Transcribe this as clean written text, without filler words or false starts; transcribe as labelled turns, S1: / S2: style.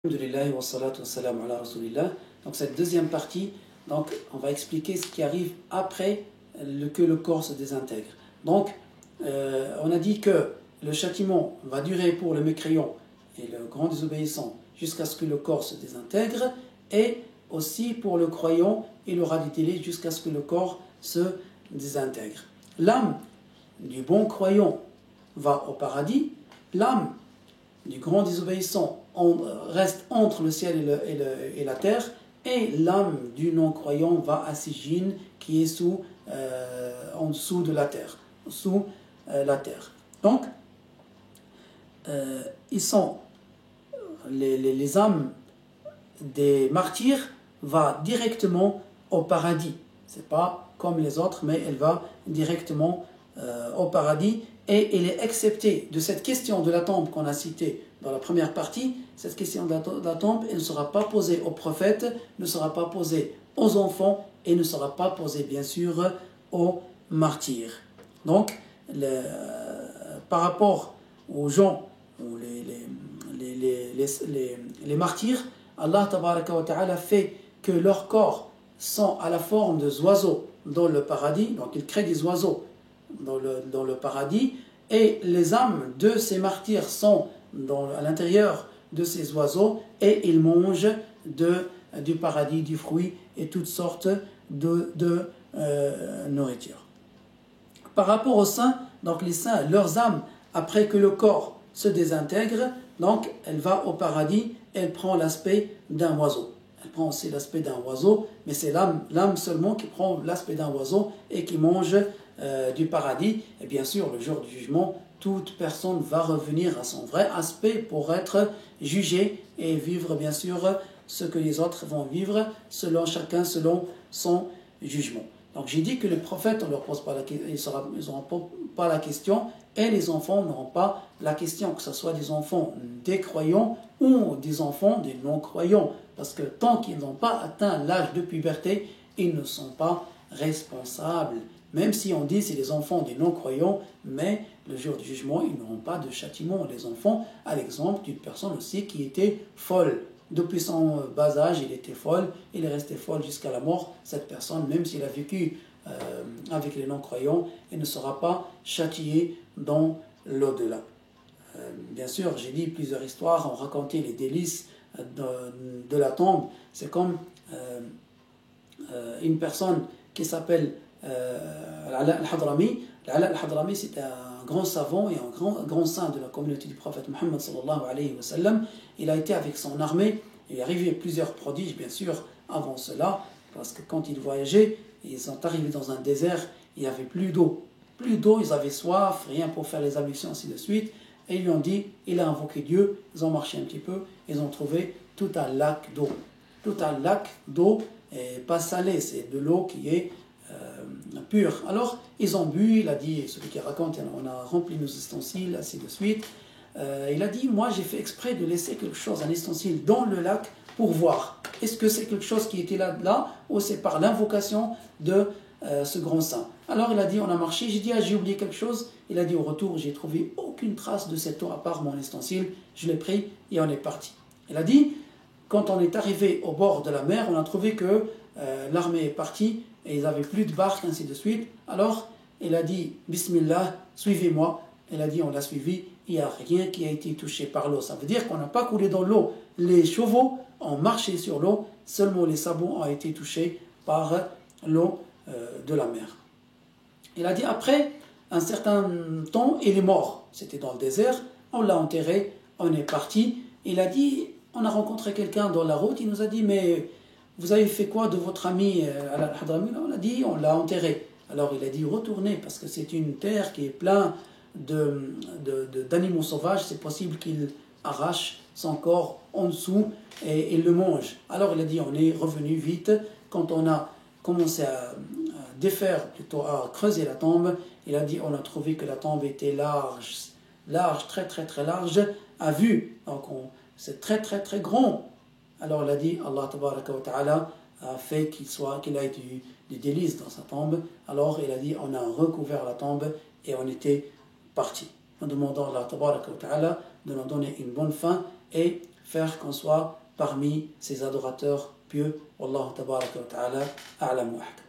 S1: Alhamdulillah wa salatu wa salam ala rasulillah. Donc cette deuxième partie, donc on va expliquer ce qui arrive après que le corps se désintègre. Donc on a dit que le châtiment va durer pour le mécréant et le grand désobéissant jusqu'à ce que le corps se désintègre, et aussi pour le croyant il aura des délais jusqu'à ce que le corps se désintègre. L'âme du bon croyant va au paradis, l'âme du grand désobéissant reste entre le ciel et la terre, et l'âme du non-croyant va à Sijin, qui est en dessous de la terre, sous la terre. Donc, ils sont les âmes des martyrs va directement au paradis. C'est pas comme les autres, mais elle va directement au paradis. Et il est excepté de cette question de la tombe qu'on a citée dans la première partie. Cette question de la tombe, elle ne sera pas posée aux prophètes, ne sera pas posée aux enfants et ne sera pas posée bien sûr aux martyrs. Donc, par rapport aux gens, ou les martyrs, Allah tabaraka wa ta'ala fait que leurs corps sont à la forme de oiseaux dans le paradis. Donc il crée des oiseaux dans le paradis, et les âmes de ces martyrs sont à l'intérieur de ces oiseaux, et ils mangent du paradis, du fruit et toutes sortes de nourriture. Par rapport aux saints, donc les saints, leurs âmes, après que le corps se désintègre, donc elle va au paradis, elle prend l'aspect d'un oiseau. Elle prend aussi l'aspect d'un oiseau, mais c'est l'âme seulement qui prend l'aspect d'un oiseau et qui mange du paradis. Et bien sûr, le jour du jugement, toute personne va revenir à son vrai aspect pour être jugée et vivre bien sûr ce que les autres vont vivre, chacun selon son jugement. Donc j'ai dit que les prophètes, on ne leur pose pas ils n'auront pas la question, et les enfants n'auront pas la question, que ce soit des enfants des croyants ou des enfants des non-croyants, parce que tant qu'ils n'ont pas atteint l'âge de puberté, ils ne sont pas responsables. Même si on dit c'est les enfants des non-croyants, mais le jour du jugement, ils n'auront pas de châtiment. Les enfants, à l'exemple d'une personne aussi qui était folle. Depuis son bas âge, il était folle, il est resté folle jusqu'à la mort. Cette personne, même s'il a vécu avec les non-croyants, il ne sera pas châtié dans l'au-delà. Bien sûr, j'ai dit plusieurs histoires, on racontait les délices de la tombe. C'est comme une personne qui s'appelle Al-Ala al-Hadrami. Al-Ala al-Hadrami, c'était un grand savant et un grand saint de la communauté du prophète Muhammad sallallahu alayhi wa sallam. Il a été avec son armée, il est arrivé plusieurs prodiges bien sûr avant cela, parce que quand ils voyageaient, ils sont arrivés dans un désert, il n'y avait plus d'eau, ils avaient soif, rien pour faire les ablutions, ainsi de suite, et ils lui ont dit, il a invoqué Dieu, ils ont marché un petit peu, ils ont trouvé tout un lac d'eau, et pas salée, c'est de l'eau qui est pure. Alors ils ont bu, il a dit, celui qui raconte, on a rempli nos ustensiles, ainsi de suite. Il a dit, moi j'ai fait exprès de laisser quelque chose, un ustensile dans le lac pour voir. Est-ce que c'est quelque chose qui était là ou c'est par l'invocation de ce grand saint? Alors il a dit, on a marché, j'ai dit, j'ai oublié quelque chose. Il a dit, au retour, j'ai trouvé aucune trace de cette eau à part mon ustensile. Je l'ai pris et on est parti. Il a dit, quand on est arrivé au bord de la mer, on a trouvé que l'armée est partie et ils n'avaient plus de barque, ainsi de suite. Alors il a dit, Bismillah, suivez-moi. Il a dit, on l'a suivi, il n'y a rien qui a été touché par l'eau. Ça veut dire qu'on n'a pas coulé dans l'eau. Les chevaux ont marché sur l'eau, seulement les sabots ont été touchés par l'eau de la mer. Il a dit, après un certain temps, il est mort. C'était dans le désert, on l'a enterré, on est parti. Il a dit, on a rencontré quelqu'un dans la route, il nous a dit, mais vous avez fait quoi de votre ami Al-Hadrami? On a dit, on l'a enterré. Alors il a dit, retournez, parce que c'est une terre qui est pleine d'animaux sauvages, c'est possible qu'il arrache son corps en dessous et il le mange. Alors il a dit, on est revenu vite. Quand on a commencé à défaire, plutôt à creuser la tombe, il a dit, on a trouvé que la tombe était large, très très très large, à vue. Donc c'est très très très grand. Alors il a dit, Allah tabaraka wa ta'ala a fait qu'il a eu des délices dans sa tombe. Alors il a dit, on a recouvert la tombe et on était parti. En demandant à Allah tabaraka wa ta'ala de nous donner une bonne fin et faire qu'on soit parmi ses adorateurs pieux. Wallahu tabaraka wa ta'ala a'lam wa ahkam.